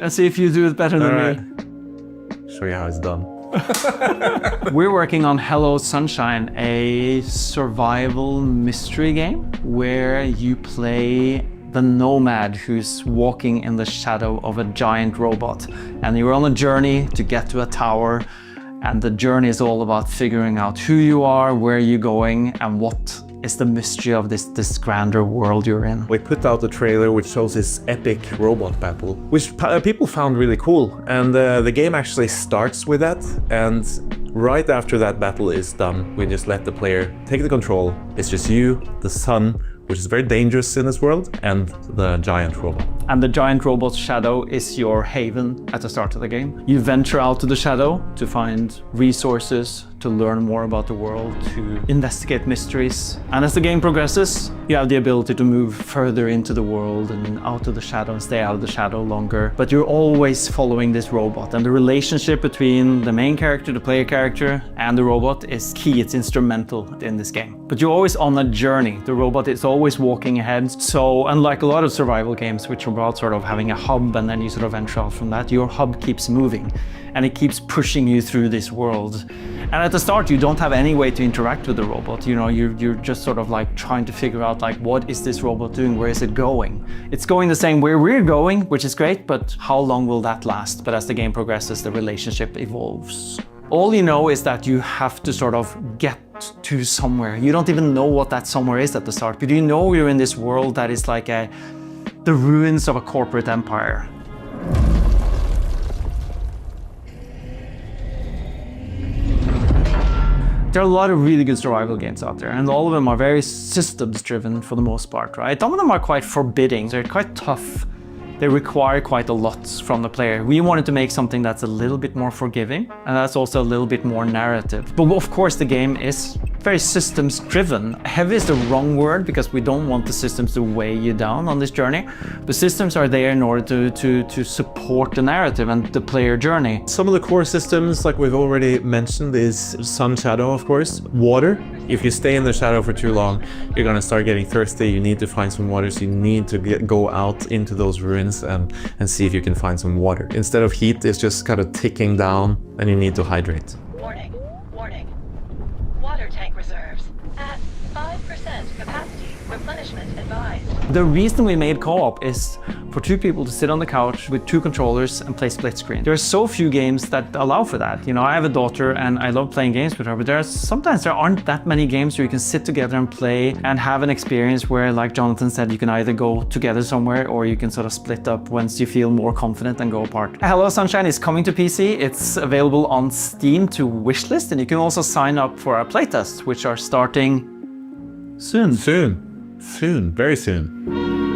and see if you do it better than me. Show you how it's done. We're working on Hello Sunshine, a survival mystery game where you play the nomad who's walking in the shadow of a giant robot. And you're on a journey to get to a tower, and the journey is all about figuring out who you are, where you're going, and what is the mystery of this grander world you're in. We put out a trailer which shows this epic robot battle, which people found really cool. And the game actually starts with that. And right after that battle is done, we just let the player take the control. It's just you, the sun, which is very dangerous in this world, and the giant robot. And the giant robot's shadow is your haven at the start of the game. You venture out to the shadow to find resources, to learn more about the world, to investigate mysteries. And as the game progresses, you have the ability to move further into the world and out of the shadow and stay out of the shadow longer. But you're always following this robot, and the relationship between the main character, the player character, and the robot is key. It's instrumental in this game. But you're always on a journey. The robot is always walking ahead. So unlike a lot of survival games, which are about sort of having a hub and then you sort of venture out from that, your hub keeps moving and it keeps pushing you through this world. And at the start, you don't have any way to interact with the robot. You know, you're just sort of like trying to figure out like, what is this robot doing? Where is it going? It's going the same way we're going, which is great, but how long will that last? But as the game progresses, the relationship evolves. All you know is that you have to sort of get to somewhere. You don't even know what that somewhere is at the start, but you know you're in this world that is like the ruins of a corporate empire. There are a lot of really good survival games out there, and all of them are very systems driven for the most part, right? Some of them are quite forbidding, they're quite tough. They require quite a lot from the player. We wanted to make something that's a little bit more forgiving, and that's also a little bit more narrative. But of course the game is very systems driven. Heavy is the wrong word because we don't want the systems to weigh you down on this journey. The systems are there in order to support the narrative and the player journey. Some of the core systems, like we've already mentioned, is sun shadow, of course. Water. If you stay in the shadow for too long, you're gonna start getting thirsty. You need to find some water, so you need to go out into those ruins and see if you can find some water. Instead of heat, it's just kind of ticking down and you need to hydrate. Warning, warning. Water tank reserves at 5% capacity. Replenishment advised. The reason we made co-op is for two people to sit on the couch with two controllers and play split screen. There are so few games that allow for that. You know, I have a daughter and I love playing games with her, but sometimes there aren't that many games where you can sit together and play and have an experience where, like Jonathan said, you can either go together somewhere or you can sort of split up once you feel more confident and go apart. Hello Sunshine is coming to PC. It's available on Steam to wishlist, and you can also sign up for our playtests, which are starting soon. Soon, very soon.